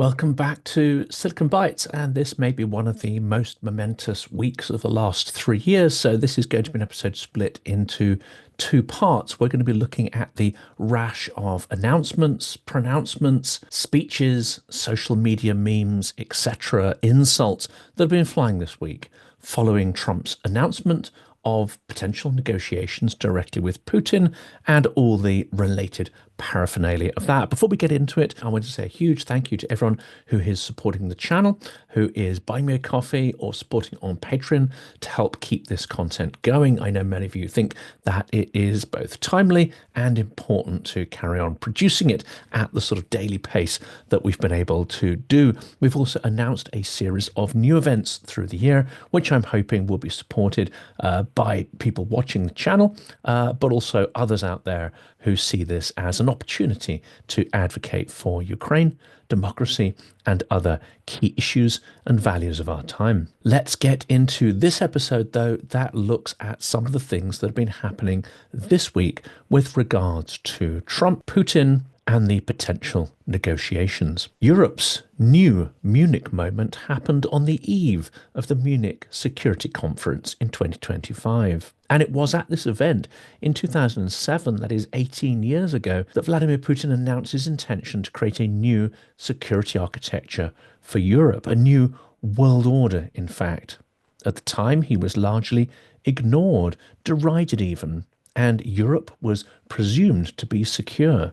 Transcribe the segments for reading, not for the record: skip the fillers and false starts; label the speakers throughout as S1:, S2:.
S1: Welcome back to Silicon Bytes, and this may be one of the most momentous weeks of the last 3 years. So this is going to be an episode split into two parts. We're going to be looking at the rash of announcements, pronouncements, speeches, social media memes, etc., insults that have been flying this week following Trump's announcement of potential negotiations directly with Putin and all the related paraphernalia of that. Before we get into it, I want to say a huge thank you to everyone who is supporting the channel, who is buying me a coffee or supporting on Patreon to help keep this content going. I know many of you think that it is both timely and important to carry on producing it at the sort of daily pace that we've been able to do. We've also announced a series of new events through the year, which I'm hoping will be supported by people watching the channel, but also others out there who see this as an opportunity to advocate for Ukraine, democracy, and other key issues and values of our time. Let's get into this episode, though, that looks at some of the things that have been happening this week with regards to Trump, Putin, and the potential negotiations. Europe's new Munich moment happened on the eve of the Munich Security Conference in 2025. And it was at this event in 2007, that is 18 years ago, that Vladimir Putin announced his intention to create a new security architecture for Europe, a new world order, in fact. At the time, he was largely ignored, derided even, and Europe was presumed to be secure.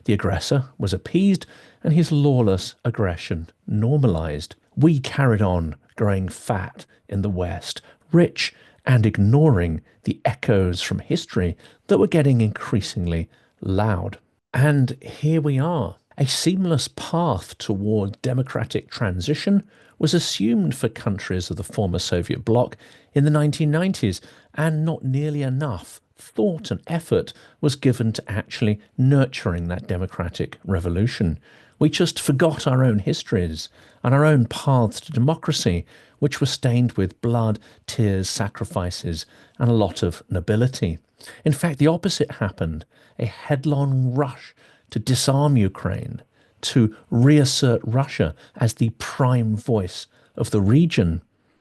S1: The aggressor was appeased and his lawless aggression normalised. We carried on growing fat in the West, rich and ignoring the echoes from history that were getting increasingly loud. And here we are. A seamless path toward democratic transition was assumed for countries of the former Soviet Bloc in the 1990s, and not nearly enough thought and effort was given to actually nurturing that democratic revolution. We just forgot our own histories and our own paths to democracy, which were stained with blood, tears, sacrifices, and a lot of nobility. In fact, the opposite happened, a headlong rush to disarm Ukraine, to reassert Russia as the prime voice of the region,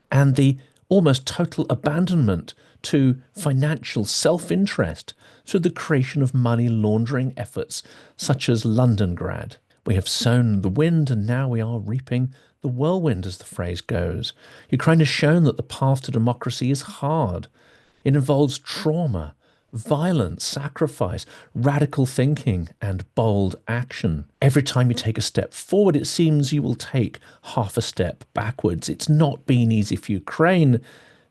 S1: and the almost total abandonment to financial self-interest through the creation of money laundering efforts such as Londongrad. We have sown the wind and now we are reaping the whirlwind, as the phrase goes. Ukraine has shown that the path to democracy is hard. It involves trauma, violence, sacrifice, radical thinking, and bold action. Every time you take a step forward, it seems you will take half a step backwards. It's not been easy for Ukraine,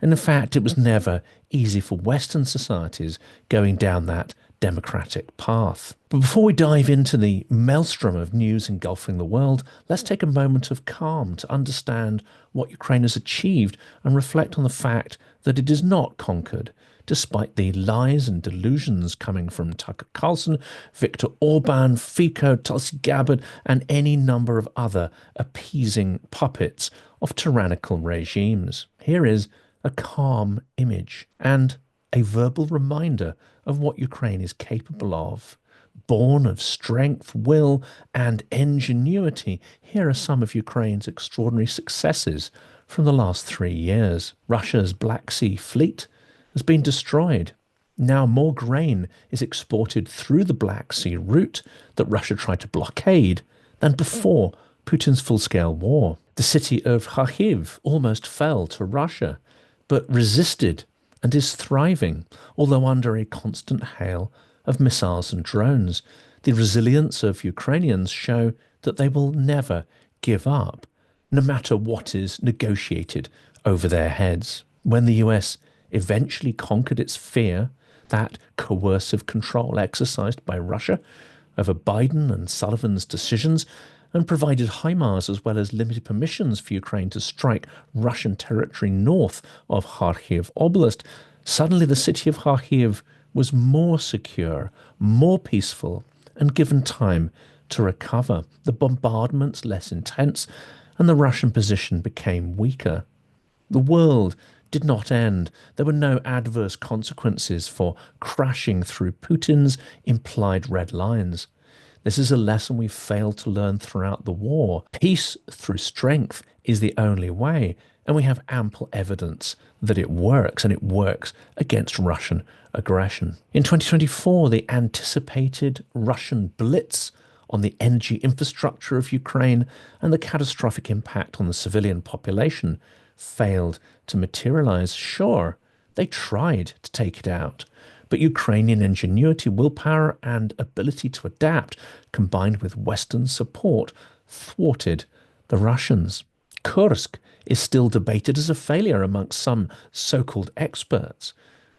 S1: and in fact, it was never easy for Western societies going down that democratic path. But before we dive into the maelstrom of news engulfing the world, let's take a moment of calm to understand what Ukraine has achieved and reflect on the fact that it is not conquered, despite the lies and delusions coming from Tucker Carlson, Viktor Orban, Fico, Tulsi Gabbard, and any number of other appeasing puppets of tyrannical regimes. Here is a calm image and a verbal reminder of what Ukraine is capable of. Born of strength, will, and ingenuity, here are some of Ukraine's extraordinary successes from the last 3 years. Russia's Black Sea fleet has been destroyed. Now more grain is exported through the Black Sea route that Russia tried to blockade than before Putin's full-scale war. The city of Kharkiv almost fell to Russia, but resisted and is thriving, although under a constant hail of missiles and drones. The resilience of Ukrainians show that they will never give up, no matter what is negotiated over their heads. When the US eventually conquered its fear, that coercive control exercised by Russia over Biden and Sullivan's decisions, and provided HIMARS as well as limited permissions for Ukraine to strike Russian territory north of Kharkiv Oblast, suddenly the city of Kharkiv was more secure, more peaceful, and given time to recover. The bombardments less intense, and the Russian position became weaker. The world did not end. There were no adverse consequences for crashing through Putin's implied red lines. This is a lesson we've failed to learn throughout the war. Peace through strength is the only way, and we have ample evidence that it works, and it works against Russian aggression. In 2024, the anticipated Russian blitz on the energy infrastructure of Ukraine and the catastrophic impact on the civilian population failed to materialize. Sure, they tried to take it out, but Ukrainian ingenuity, willpower, and ability to adapt, combined with Western support, thwarted the Russians. Kursk is still debated as a failure amongst some so-called experts.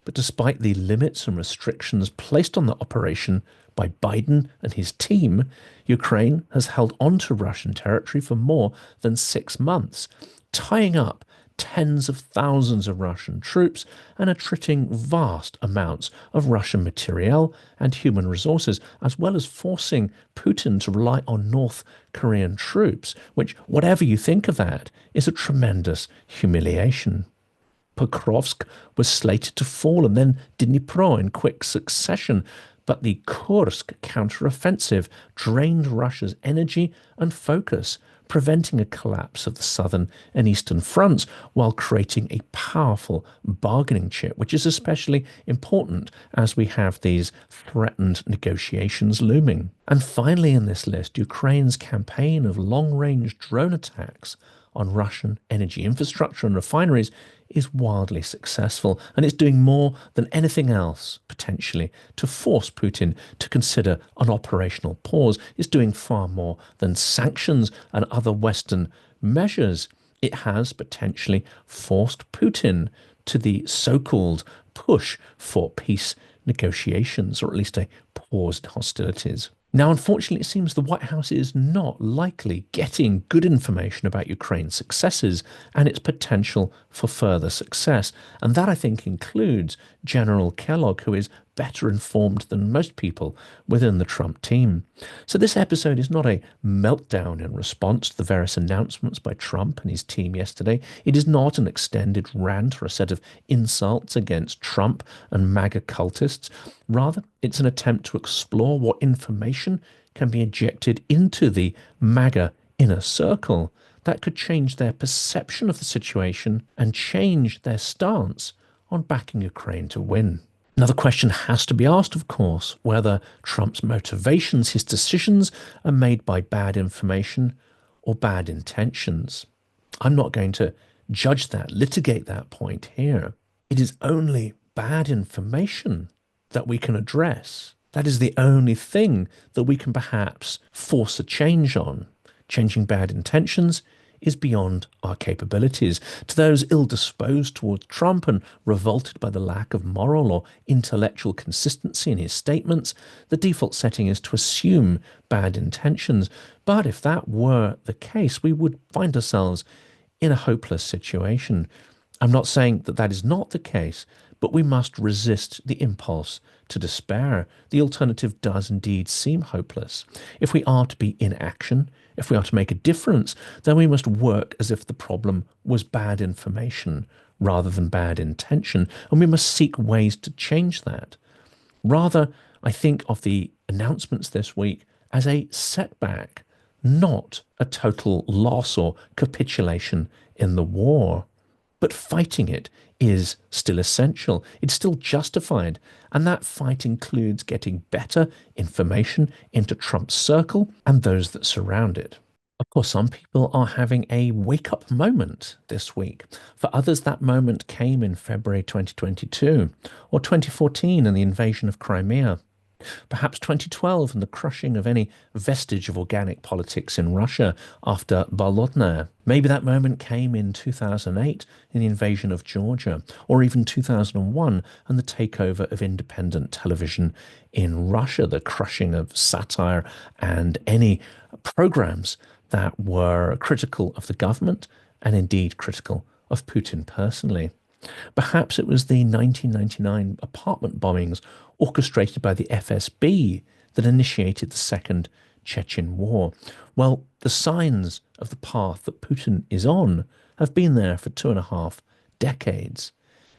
S1: But despite the limits and restrictions placed on the operation by Biden and his team, Ukraine has held on to Russian territory for more than 6 months, tying up tens of thousands of Russian troops and attriting vast amounts of Russian materiel and human resources, as well as forcing Putin to rely on North Korean troops, which, whatever you think of that, is a tremendous humiliation. Pokrovsk was slated to fall, and then Dnipro in quick succession. But the Kursk counteroffensive drained Russia's energy and focus, preventing a collapse of the southern and eastern fronts while creating a powerful bargaining chip, which is especially important as we have these threatened negotiations looming. And finally in this list, Ukraine's campaign of long-range drone attacks on Russian energy infrastructure and refineries is wildly successful, and it's doing more than anything else, potentially, to force Putin to consider an operational pause. It's doing far more than sanctions and other Western measures. It has potentially forced Putin to the so-called push for peace negotiations, or at least a pause in hostilities. Now, unfortunately, it seems the White House is not likely getting good information about Ukraine's successes and its potential for further success. And that, I think, includes General Kellogg, who is better informed than most people within the Trump team. So this episode is not a meltdown in response to the various announcements by Trump and his team yesterday. It is not an extended rant or a set of insults against Trump and MAGA cultists. Rather, it's an attempt to explore what information can be injected into the MAGA inner circle that could change their perception of the situation and change their stance on backing Ukraine to win. Now, the question has to be asked, of course, whether Trump's motivations, his decisions, are made by bad information or bad intentions. I'm not going to judge that, litigate that point here. It is only bad information that we can address. That is the only thing that we can perhaps force a change on. Changing bad intentions is beyond our capabilities. To those ill-disposed towards Trump and revolted by the lack of moral or intellectual consistency in his statements, the default setting is to assume bad intentions. But if that were the case, we would find ourselves in a hopeless situation. I'm not saying that that is not the case, but we must resist the impulse to despair. The alternative does indeed seem hopeless. If we are to be in action, if we are to make a difference, then we must work as if the problem was bad information rather than bad intention, and we must seek ways to change that. Rather, I think of the announcements this week as a setback, not a total loss or capitulation in the war. But fighting it is still essential. It's still justified. And that fight includes getting better information into Trump's circle and those that surround it. Of course, some people are having a wake-up moment this week. For others, that moment came in February 2022 or 2014 in the invasion of Crimea. Perhaps 2012 and the crushing of any vestige of organic politics in Russia after Bolotnaya. Maybe that moment came in 2008 in the invasion of Georgia, or even 2001 and the takeover of independent television in Russia, the crushing of satire and any programs that were critical of the government and indeed critical of Putin personally. Perhaps it was the 1999 apartment bombings orchestrated by the FSB that initiated the Second Chechen War. Well, the signs of the path that Putin is on have been there for 2.5 decades.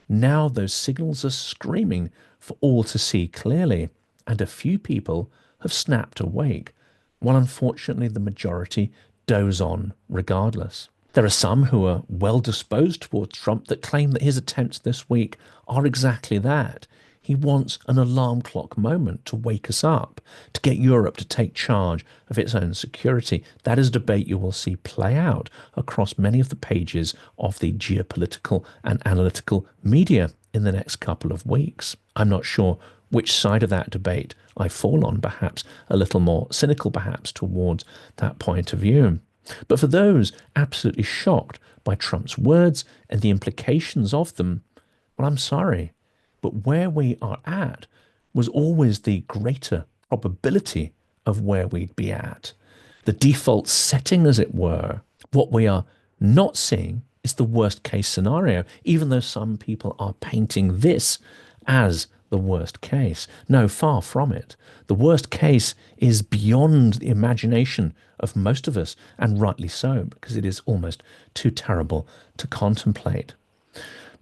S1: Now those signals are screaming for all to see clearly, and a few people have snapped awake, while unfortunately the majority doze on regardless. There are some who are well disposed towards Trump that claim that his attempts this week are exactly that. He wants an alarm clock moment to wake us up, to get Europe to take charge of its own security. That is a debate you will see play out across many of the pages of the geopolitical and analytical media in the next couple of weeks. I'm not sure which side of that debate I fall on, perhaps a little more cynical, perhaps towards that point of view. But for those absolutely shocked by Trump's words and the implications of them, well, I'm sorry, but where we are at was always the greater probability of where we'd be at. The default setting, as it were. What we are not seeing is the worst case scenario, even though some people are painting this as the worst case. No, far from it. The worst case is beyond the imagination of most of us, and rightly so, because it is almost too terrible to contemplate.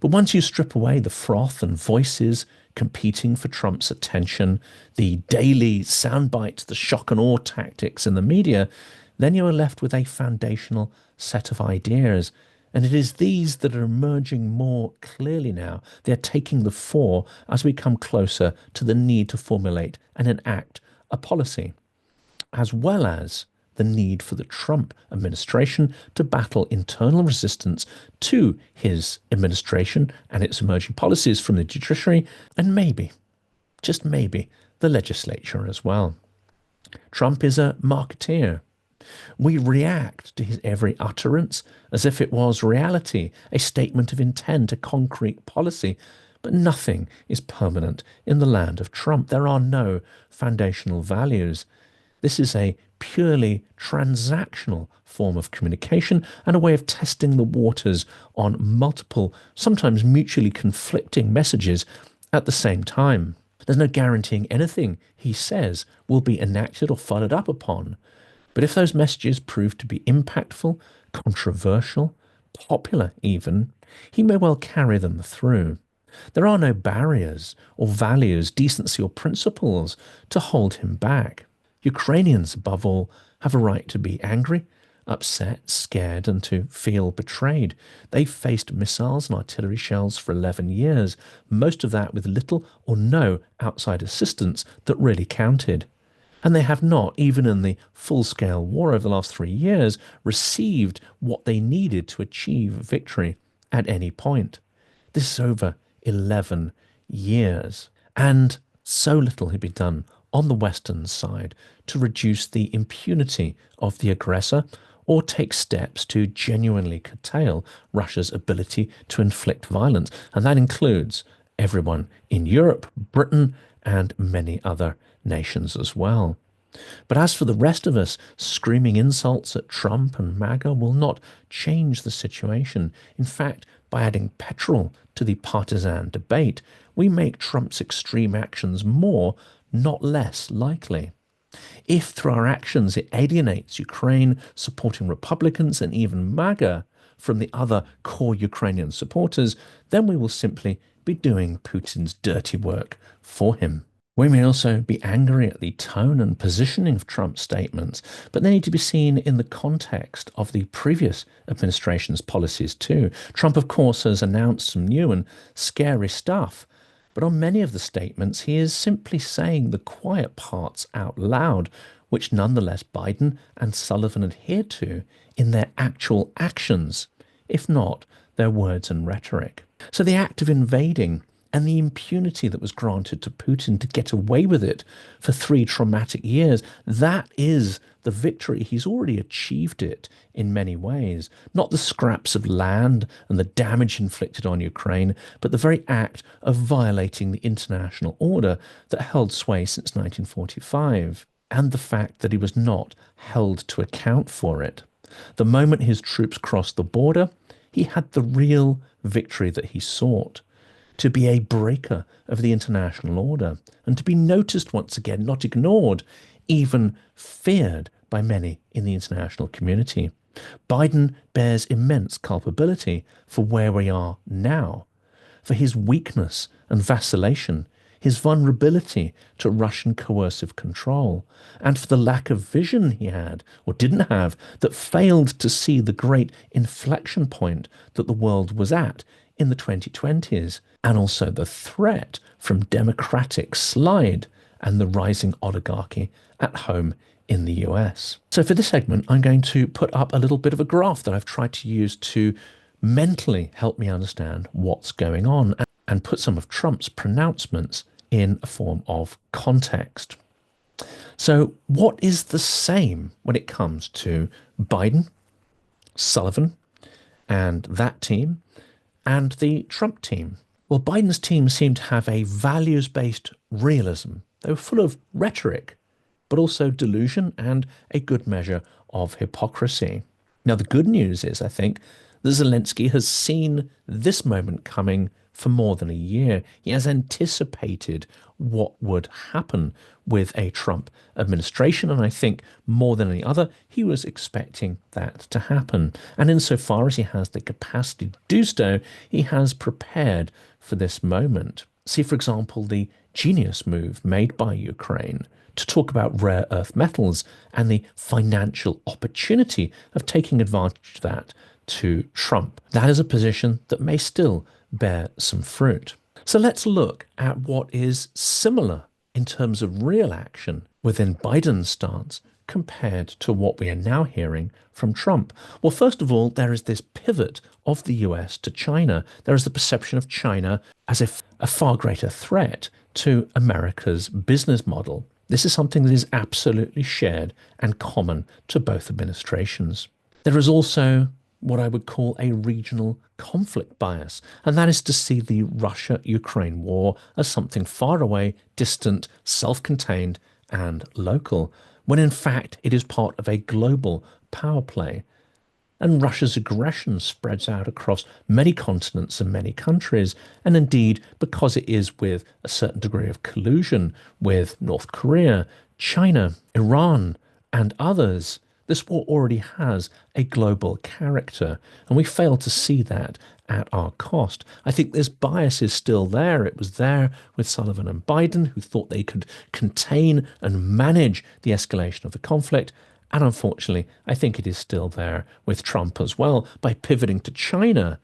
S1: But once you strip away the froth and voices competing for Trump's attention, the daily sound bites, the shock and awe tactics in the media, then you are left with a foundational set of ideas. And it is these that are emerging more clearly now. They're taking the fore as we come closer to the need to formulate and enact a policy, as well as the need for the Trump administration to battle internal resistance to his administration and its emerging policies from the judiciary, and maybe, just maybe, the legislature as well. Trump is a marketeer. We react to his every utterance as if it was reality, a statement of intent, a concrete policy. But nothing is permanent in the land of Trump. There are no foundational values. This is a purely transactional form of communication and a way of testing the waters on multiple, sometimes mutually conflicting messages at the same time. There's no guaranteeing anything he says will be enacted or followed up upon. But if those messages prove to be impactful, controversial, popular even, he may well carry them through. There are no barriers or values, decency or principles to hold him back. Ukrainians, above all, have a right to be angry, upset, scared, and to feel betrayed. They've faced missiles and artillery shells for 11 years, most of that with little or no outside assistance that really counted. And they have not, even in the full-scale war over the last 3 years, received what they needed to achieve victory at any point. This is over 11 years. And so little had been done on the Western side to reduce the impunity of the aggressor or take steps to genuinely curtail Russia's ability to inflict violence. And that includes everyone in Europe, Britain, and many other nations as well. But as for the rest of us, screaming insults at Trump and MAGA will not change the situation. In fact, by adding petrol to the partisan debate, we make Trump's extreme actions more, not less likely. If through our actions it alienates Ukraine, supporting Republicans and even MAGA from the other core Ukrainian supporters, then we will simply be doing Putin's dirty work for him. We may also be angry at the tone and positioning of Trump's statements, but they need to be seen in the context of the previous administration's policies too. Trump, of course, has announced some new and scary stuff, but on many of the statements, he is simply saying the quiet parts out loud, which nonetheless Biden and Sullivan adhere to in their actual actions, if not their words and rhetoric. So the act of invading and the impunity that was granted to Putin to get away with it for 3 traumatic years, that is the victory. He's already achieved it in many ways. Not the scraps of land and the damage inflicted on Ukraine, but the very act of violating the international order that held sway since 1945, and the fact that he was not held to account for it. The moment his troops crossed the border, he had the real victory that he sought. To be a breaker of the international order and to be noticed once again, not ignored, even feared by many in the international community. Biden bears immense culpability for where we are now, for his weakness and vacillation, his vulnerability to Russian coercive control, and for the lack of vision he had, or didn't have, that failed to see the great inflection point that the world was at in the 2020s, and also the threat from democratic slide and the rising oligarchy at home in the US. So for this segment, I'm going to put up a little bit of a graph that I've tried to use to mentally help me understand what's going on and put some of Trump's pronouncements in a form of context. So what is the same when it comes to Biden, Sullivan, and that team, and the Trump team? Well, Biden's team seemed to have a values-based realism. They were full of rhetoric, but also delusion and a good measure of hypocrisy. Now, the good news is, I think, that Zelensky has seen this moment coming for more than a year. He has anticipated what would happen with a Trump administration, and I think more than any other, he was expecting that to happen. And insofar as he has the capacity to do so, he has prepared for this moment. See, for example, the genius move made by Ukraine to talk about rare earth metals and the financial opportunity of taking advantage of that to Trump. That is a position that may still bear some fruit. So let's look at what is similar in terms of real action within Biden's stance compared to what we are now hearing from Trump. Well, first of all, there is this pivot of the US to China. There is the perception of China as a far greater threat to America's business model. This is something that is absolutely shared and common to both administrations. There is also what I would call a regional conflict bias, and that is to see the Russia-Ukraine war as something far away, distant, self-contained, and local, when in fact it is part of a global power play. And Russia's aggression spreads out across many continents and many countries, and indeed, because it is with a certain degree of collusion with North Korea, China, Iran, and others, this war already has a global character, and we fail to see that at our cost. I think this bias is still there. It was there with Sullivan and Biden, who thought they could contain and manage the escalation of the conflict. And unfortunately, I think it is still there with Trump as well. By pivoting to China,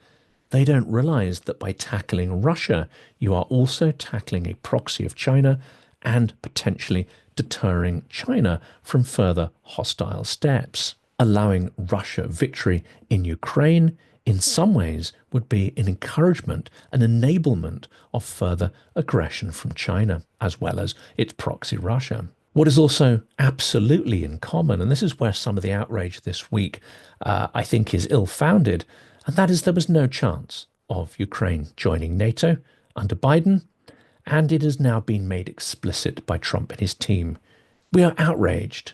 S1: they don't realize that by tackling Russia, you are also tackling a proxy of China and potentially deterring China from further hostile steps. Allowing Russia victory in Ukraine, in some ways, would be an encouragement, an enablement of further aggression from China, as well as its proxy Russia. What is also absolutely in common, and this is where some of the outrage this week I think is ill-founded, and that is there was no chance of Ukraine joining NATO under Biden, and it has now been made explicit by Trump and his team. We are outraged.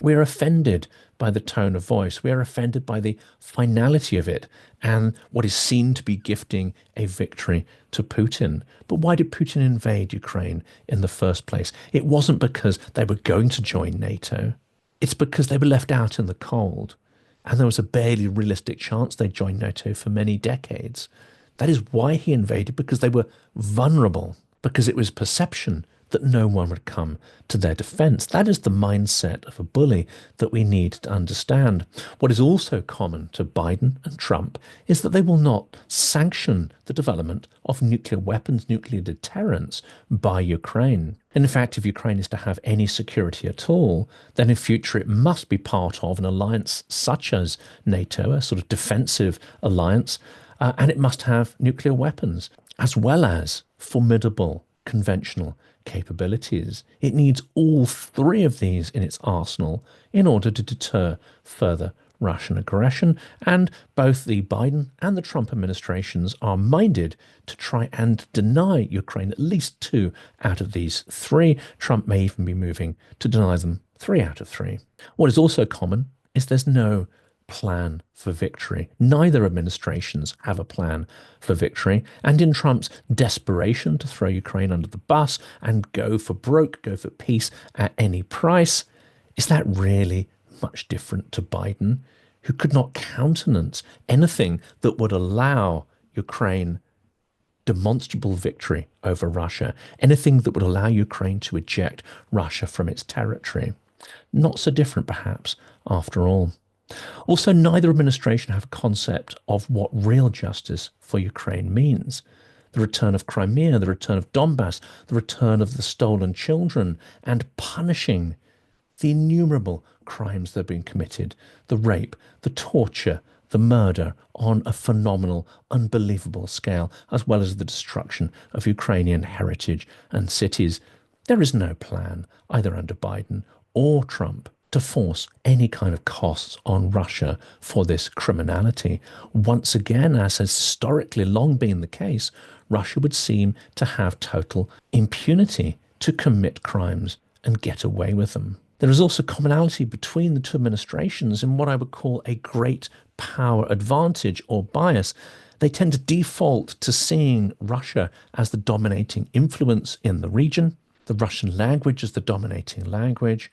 S1: We are offended by the tone of voice. We are offended by the finality of it and what is seen to be gifting a victory to Putin. But why did Putin invade Ukraine in the first place? It wasn't because they were going to join NATO. It's because they were left out in the cold. And there was a barely realistic chance they'd join NATO for many decades. That is why he invaded, because they were vulnerable, because it was perception that no one would come to their defense. That is the mindset of a bully that we need to understand. What is also common to Biden and Trump is that they will not sanction the development of nuclear weapons, nuclear deterrence by Ukraine. And in fact, if Ukraine is to have any security at all, then in future it must be part of an alliance such as NATO, a sort of defensive alliance, and it must have nuclear weapons, as well as formidable conventional capabilities. It needs all three of these in its arsenal in order to deter further Russian aggression, and both the Biden and the Trump administrations are minded to try and deny Ukraine at least 2 out of these 3. Trump may even be moving to deny them 3 out of 3. What is also common is there's no plan for victory. Neither administrations have a plan for victory. And in Trump's desperation to throw Ukraine under the bus and go for broke, go for peace at any price, is that really much different to Biden, who could not countenance anything that would allow Ukraine demonstrable victory over Russia, anything that would allow Ukraine to eject Russia from its territory. Not so different, perhaps, after all. Also, neither administration have a concept of what real justice for Ukraine means. The return of Crimea, the return of Donbass, the return of the stolen children, and punishing the innumerable crimes that have been committed, the rape, the torture, the murder on a phenomenal, unbelievable scale, as well as the destruction of Ukrainian heritage and cities. There is no plan, either under Biden or Trump, to force any kind of costs on Russia for this criminality. Once again, as has historically long been the case, Russia would seem to have total impunity to commit crimes and get away with them. There is also commonality between the two administrations in what I would call a great power advantage or bias. They tend to default to seeing Russia as the dominating influence in the region, the Russian language as the dominating language,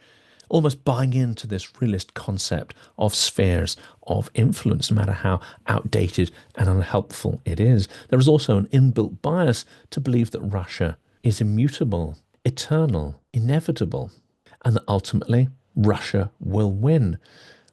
S1: almost buying into this realist concept of spheres of influence, no matter how outdated and unhelpful it is. There is also an inbuilt bias to believe that Russia is immutable, eternal, inevitable, and that ultimately Russia will win.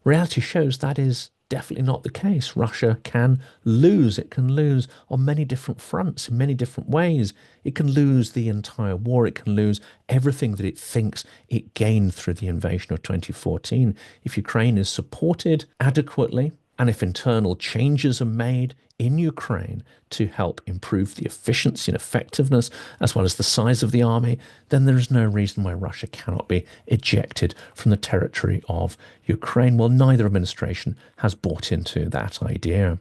S1: Reality shows that is definitely not the case. Russia can lose. It can lose on many different fronts, in many different ways. It can lose the entire war. It can lose everything that it thinks it gained through the invasion of 2014. If Ukraine is supported adequately, and if internal changes are made in Ukraine to help improve the efficiency and effectiveness, as well as the size of the army, then there is no reason why Russia cannot be ejected from the territory of Ukraine. Well, neither administration has bought into that idea.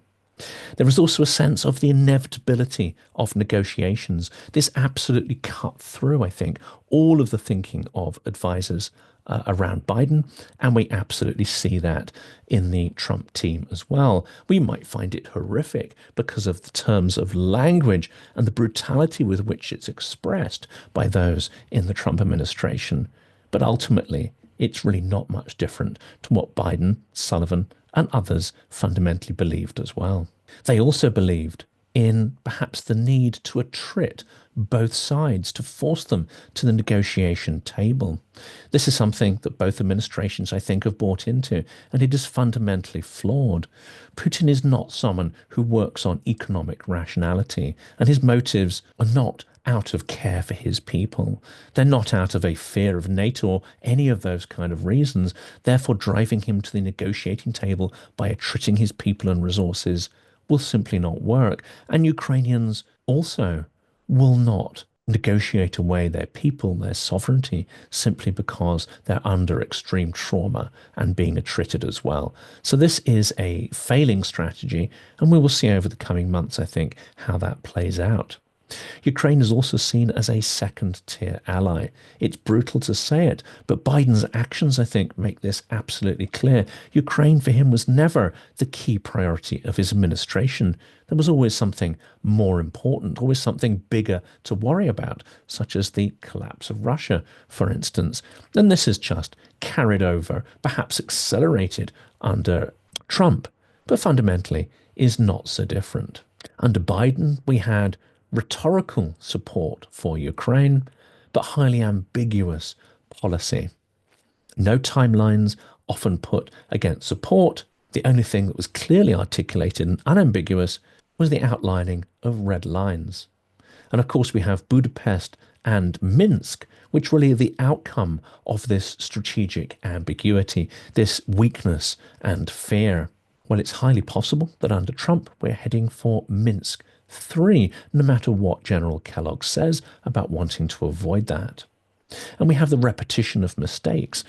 S1: There is also a sense of the inevitability of negotiations. This absolutely cut through, I think, all of the thinking of advisors around Biden, and we absolutely see that in the Trump team as well. We might find it horrific because of the terms of language and the brutality with which it's expressed by those in the Trump administration, but ultimately it's really not much different to what Biden, Sullivan, and others fundamentally believed as well. They also believed in perhaps the need to attrit both sides, to force them to the negotiation table. This is something that both administrations, I think, have bought into, and it is fundamentally flawed. Putin is not someone who works on economic rationality, and his motives are not out of care for his people. They're not out of a fear of NATO or any of those kind of reasons, therefore driving him to the negotiating table by attriting his people and resources will simply not work. And Ukrainians also will not negotiate away their people, their sovereignty, simply because they're under extreme trauma and being attrited as well. So this is a failing strategy, and we will see over the coming months, I think, how that plays out. Ukraine is also seen as a second-tier ally. It's brutal to say it, but Biden's actions, I think, make this absolutely clear. Ukraine for him was never the key priority of his administration. There was always something more important, always something bigger to worry about, such as the collapse of Russia, for instance. And this is just carried over, perhaps accelerated under Trump, but fundamentally is not so different. Under Biden, we had rhetorical support for Ukraine, but highly ambiguous policy. No timelines often put against support. The only thing that was clearly articulated and unambiguous was the outlining of red lines. And of course, we have Budapest and Minsk, which really are the outcome of this strategic ambiguity, this weakness and fear. Well, it's highly possible that under Trump, we're heading for Minsk 3, no matter what General Kellogg says about wanting to avoid that. And we have the repetition of mistakes.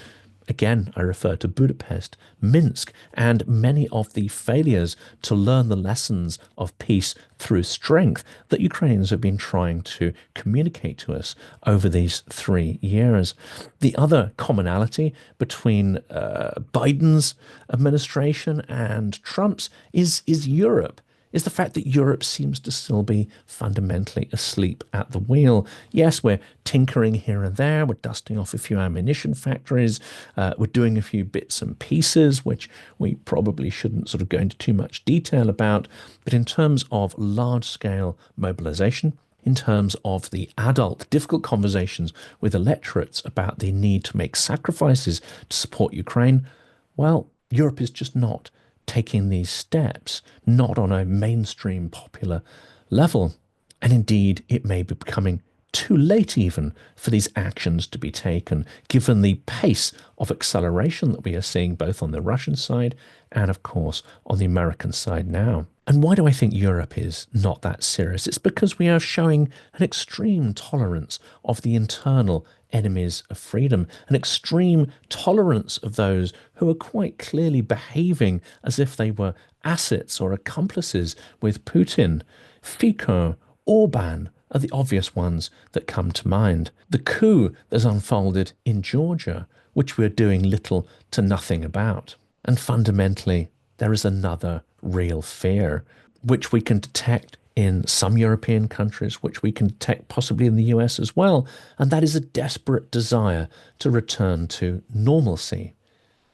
S1: Again, I refer to Budapest, Minsk, and many of the failures to learn the lessons of peace through strength that Ukrainians have been trying to communicate to us over these 3 years. The other commonality between Biden's administration and Trump's is Europe. is the fact that Europe seems to still be fundamentally asleep at the wheel. Yes, we're tinkering here and there, we're dusting off a few ammunition factories, we're doing a few bits and pieces, which we probably shouldn't sort of go into too much detail about. But in terms of large-scale mobilization, in terms of the adult, difficult conversations with electorates about the need to make sacrifices to support Ukraine, well, Europe is just not taking these steps, not on a mainstream popular level. And indeed, it may be becoming too late even for these actions to be taken, given the pace of acceleration that we are seeing both on the Russian side and, of course, on the American side now. And why do I think Europe is not that serious? It's because we are showing an extreme tolerance of the internal enemies of freedom, an extreme tolerance of those who are quite clearly behaving as if they were assets or accomplices with Putin. Fico, Orban are the obvious ones that come to mind. The coup that's unfolded in Georgia, which we're doing little to nothing about. And fundamentally, there is another real fear, which we can detect in some European countries, which we can detect possibly in the US as well, and that is a desperate desire to return to normalcy,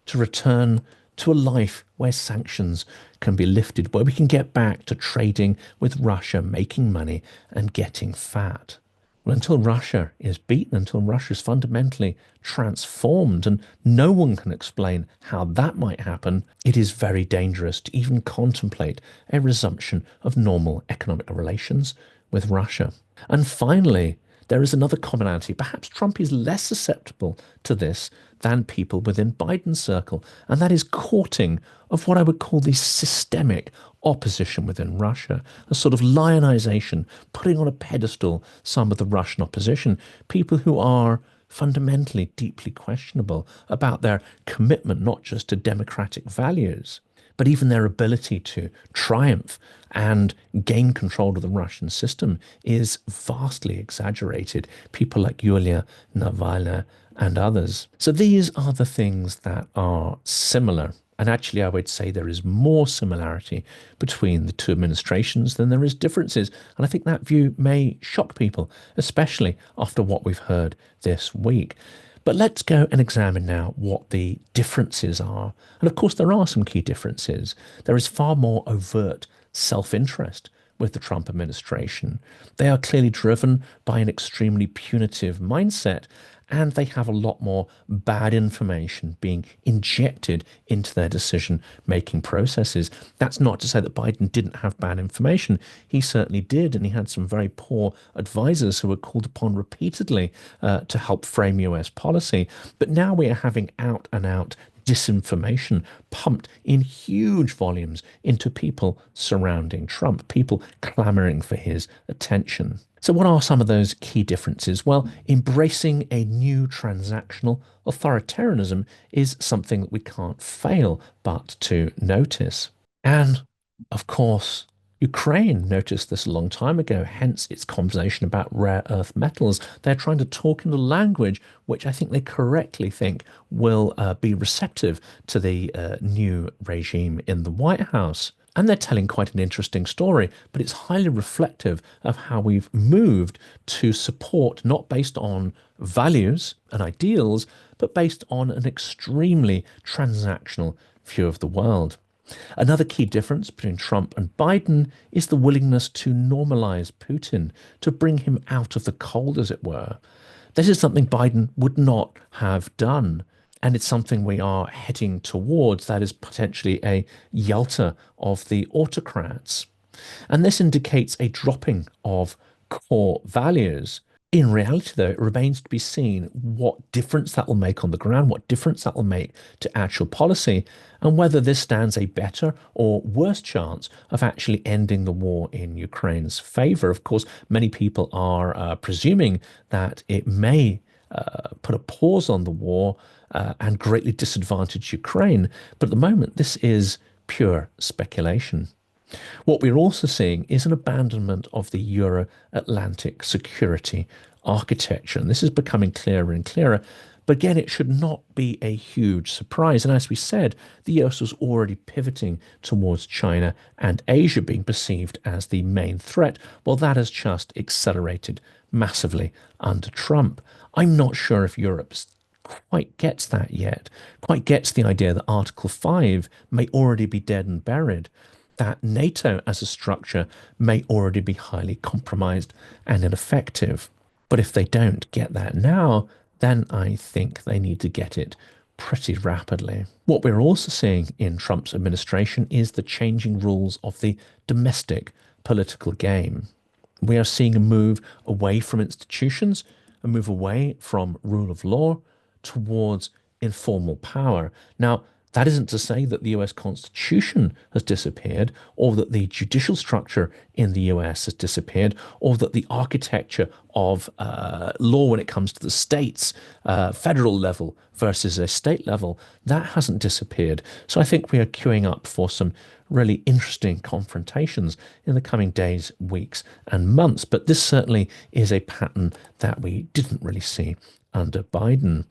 S1: to return to a life where sanctions can be lifted, where we can get back to trading with Russia, making money and getting fat. Well, until Russia is beaten, until Russia is fundamentally transformed, and no one can explain how that might happen, it is very dangerous to even contemplate a resumption of normal economic relations with Russia. And finally, there is another commonality. Perhaps Trump is less susceptible to this than people within Biden's circle, and that is courting of what I would call the systemic opposition within Russia, a sort of lionization, putting on a pedestal some of the Russian opposition, people who are fundamentally deeply questionable about their commitment not just to democratic values, but even their ability to triumph and gain control of the Russian system is vastly exaggerated. People like Yulia Navalny and others. So these are the things that are similar. And actually, I would say there is more similarity between the two administrations than there is differences. And I think that view may shock people, especially after what we've heard this week. But let's go and examine now what the differences are. And of course, there are some key differences. There is far more overt self-interest with the Trump administration. They are clearly driven by an extremely punitive mindset, and they have a lot more bad information being injected into their decision-making processes. That's not to say that Biden didn't have bad information. He certainly did, and he had some very poor advisors who were called upon repeatedly to help frame US policy. But now we are having out-and-out disinformation pumped in huge volumes into people surrounding Trump, people clamoring for his attention. So what are some of those key differences? Well, embracing a new transactional authoritarianism is something that we can't fail but to notice. And of course, Ukraine noticed this a long time ago, hence its conversation about rare earth metals. They're trying to talk in a language which I think they correctly think will be receptive to the new regime in the White House. And they're telling quite an interesting story, but it's highly reflective of how we've moved to support not based on values and ideals, but based on an extremely transactional view of the world. Another key difference between Trump and Biden is the willingness to normalize Putin, to bring him out of the cold, as it were. This is something Biden would not have done. And it's something we are heading towards, that is potentially a Yalta of the autocrats. And this indicates a dropping of core values. In reality, though, it remains to be seen what difference that will make on the ground, what difference that will make to actual policy, and whether this stands a better or worse chance of actually ending the war in Ukraine's favor. Of course, many people are presuming that it may put a pause on the war and greatly disadvantage Ukraine. But at the moment, this is pure speculation. What we're also seeing is an abandonment of the Euro-Atlantic security architecture. And this is becoming clearer and clearer. But again, it should not be a huge surprise. And as we said, the US was already pivoting towards China and Asia being perceived as the main threat. Well, that has just accelerated massively under Trump. I'm not sure if Europe quite gets that yet, quite gets the idea that Article 5 may already be dead and buried, that NATO as a structure may already be highly compromised and ineffective. But if they don't get that now, then I think they need to get it pretty rapidly. What we're also seeing in Trump's administration is the changing rules of the domestic political game. We are seeing a move away from institutions, a move away from rule of law towards informal power. Now, that isn't to say that the US Constitution has disappeared, or that the judicial structure in the US has disappeared, or that the architecture of law when it comes to the states, federal level versus a state level, that hasn't disappeared. So I think we are queuing up for some really interesting confrontations in the coming days, weeks, and months. But this certainly is a pattern that we didn't really see under Biden.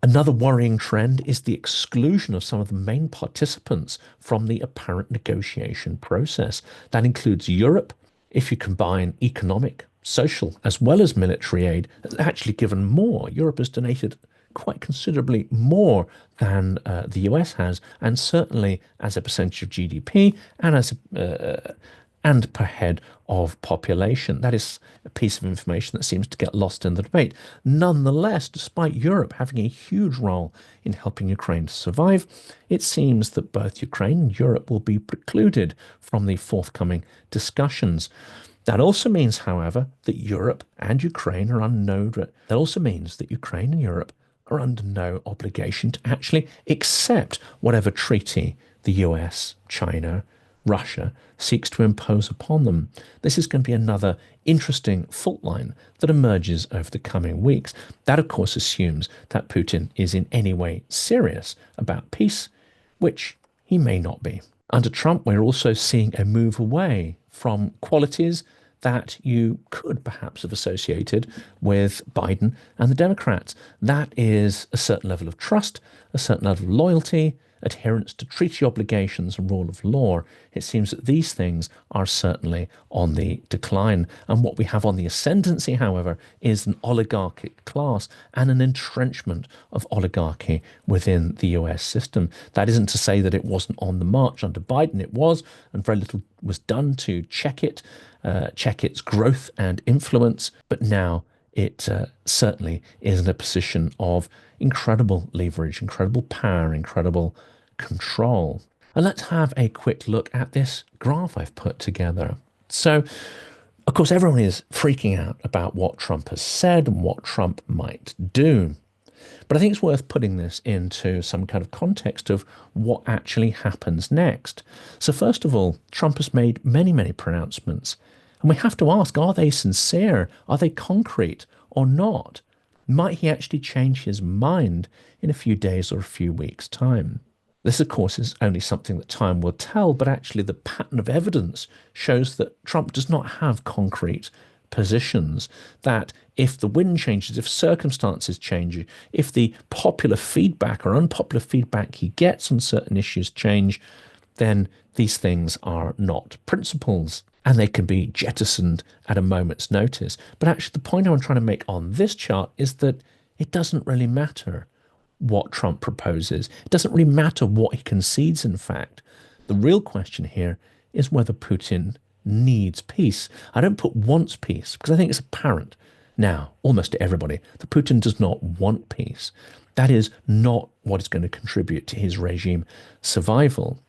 S1: Another worrying trend is the exclusion of some of the main participants from the apparent negotiation process. That includes Europe. If you combine economic, social, as well as military aid, has actually given more. Europe has donated quite considerably more than the US has, and certainly as a percentage of GDP and as and per head of population. That is a piece of information that seems to get lost in the debate. Nonetheless, despite Europe having a huge role in helping Ukraine to survive, it seems that both Ukraine and Europe will be precluded from the forthcoming discussions. That also means, however, that Europe and Ukraine are that also means that Ukraine and Europe are under no obligation to actually accept whatever treaty the US, China, Russia seeks to impose upon them. This is going to be another interesting fault line that emerges over the coming weeks. That, of course, assumes that Putin is in any way serious about peace, which he may not be. Under Trump, we're also seeing a move away from qualities that you could perhaps have associated with Biden and the Democrats. That is a certain level of trust, a certain level of loyalty, adherence to treaty obligations and rule of law. It seems that these things are certainly on the decline. And what we have on the ascendancy, however, is an oligarchic class and an entrenchment of oligarchy within the US system. That isn't to say that it wasn't on the march under Biden. It was, and very little was done to check its growth and influence. But now it certainly is in a position of incredible leverage, incredible power, incredible control. And let's have a quick look at this graph I've put together. So, of course, everyone is freaking out about what Trump has said and what Trump might do. But I think it's worth putting this into some kind of context of what actually happens next. So first of all, Trump has made many, many pronouncements. And we have to ask, are they sincere? Are they concrete or not? Might he actually change his mind in a few days or a few weeks' time? This, of course, is only something that time will tell, but actually the pattern of evidence shows that Trump does not have concrete positions, that if the wind changes, if circumstances change, if the popular feedback or unpopular feedback he gets on certain issues change, then these things are not principles and they can be jettisoned at a moment's notice. But actually the point I'm trying to make on this chart is that it doesn't really matter what Trump proposes. It doesn't really matter what he concedes, in fact. The real question here is whether Putin needs peace. I don't put wants peace because I think it's apparent now, almost to everybody, that Putin does not want peace. That is not what is going to contribute to his regime survival.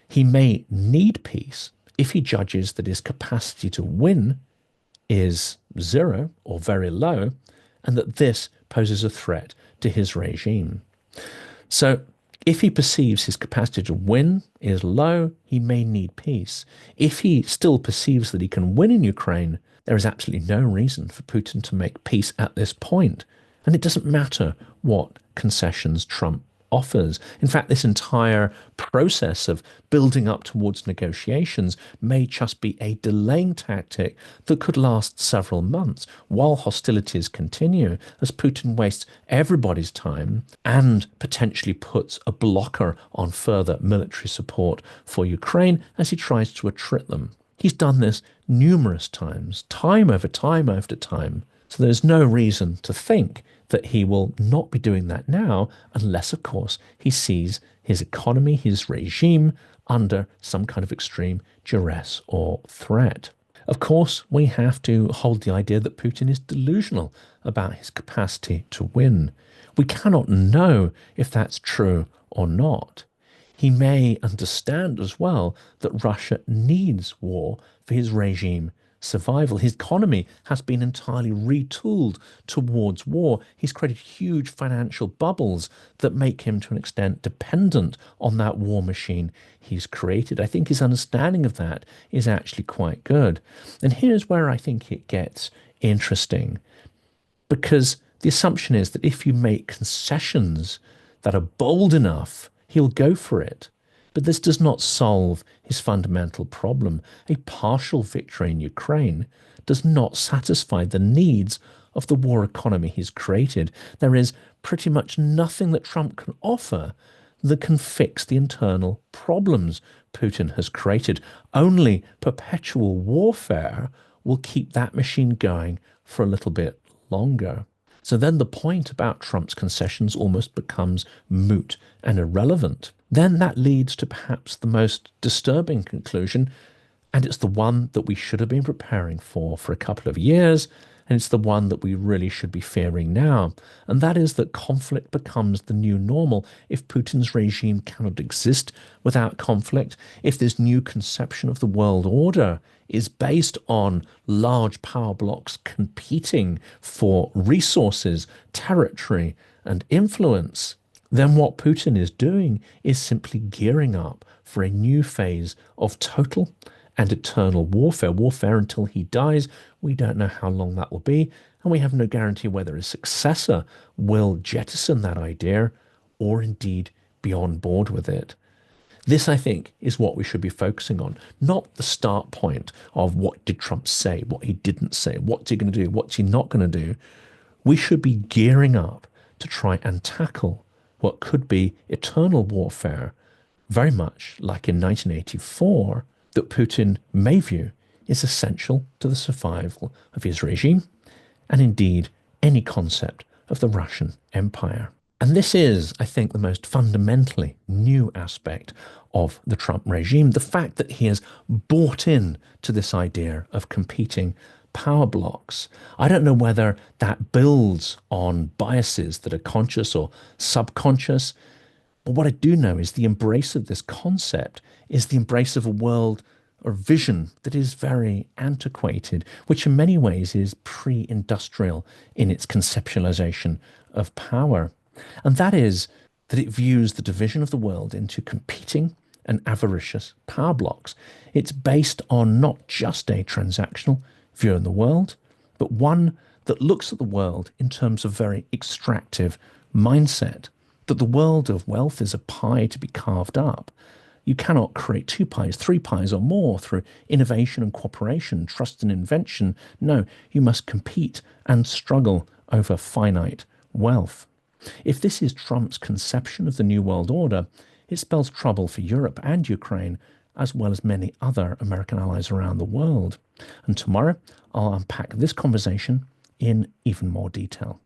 S1: He may need peace if he judges that his capacity to win is zero or very low, and that this poses a threat to his regime. So if he perceives his capacity to win is low, he may need peace. If he still perceives that he can win in Ukraine, there is absolutely no reason for Putin to make peace at this point. And it doesn't matter what concessions Trump offers. In fact, this entire process of building up towards negotiations may just be a delaying tactic that could last several months while hostilities continue, as Putin wastes everybody's time and potentially puts a blocker on further military support for Ukraine as he tries to attrit them. He's done this numerous times, time over time after time. So there's no reason to think that he will not be doing that now, unless, of course, he sees his economy, his regime, under some kind of extreme duress or threat. Of course, we have to hold the idea that Putin is delusional about his capacity to win. We cannot know if that's true or not. He may understand as well that Russia needs war for his regime survival. His economy has been entirely retooled towards war. He's created huge financial bubbles that make him, to an extent, dependent on that war machine he's created. I think his understanding of that is actually quite good. And here's where I think it gets interesting, because the assumption is that if you make concessions that are bold enough, he'll go for it. But this does not solve his fundamental problem. A partial victory in Ukraine does not satisfy the needs of the war economy he's created. There is pretty much nothing that Trump can offer that can fix the internal problems Putin has created. Only perpetual warfare will keep that machine going for a little bit longer. So then the point about Trump's concessions almost becomes moot and irrelevant. Then that leads to perhaps the most disturbing conclusion, and it's the one that we should have been preparing for a couple of years, and it's the one that we really should be fearing now. And that is that conflict becomes the new normal. If Putin's regime cannot exist without conflict, if this new conception of the world order is based on large power blocks competing for resources, territory, and influence, then what Putin is doing is simply gearing up for a new phase of total and eternal warfare. Warfare until he dies. We don't know how long that will be, and we have no guarantee whether his successor will jettison that idea or indeed be on board with it. This, I think, is what we should be focusing on, not the start point of what did Trump say, what he didn't say, what's he going to do, what's he not going to do. We should be gearing up to try and tackle what could be eternal warfare, very much like in 1984, that Putin may view is essential to the survival of his regime and indeed any concept of the Russian Empire. And this is, I think, the most fundamentally new aspect of the Trump regime, the fact that he has bought in to this idea of competing power blocks. I don't know whether that builds on biases that are conscious or subconscious, but what I do know is the embrace of this concept is the embrace of a world or vision that is very antiquated, which in many ways is pre-industrial in its conceptualization of power. And that is that it views the division of the world into competing and avaricious power blocks. It's based on not just a transactional view in the world, but one that looks at the world in terms of very extractive mindset, that the world of wealth is a pie to be carved up. You cannot create 2 pies, 3 pies or more through innovation and cooperation, trust and invention. No, you must compete and struggle over finite wealth. If this is Trump's conception of the New World Order, it spells trouble for Europe and Ukraine, as well as many other American allies around the world. And tomorrow, I'll unpack this conversation in even more detail.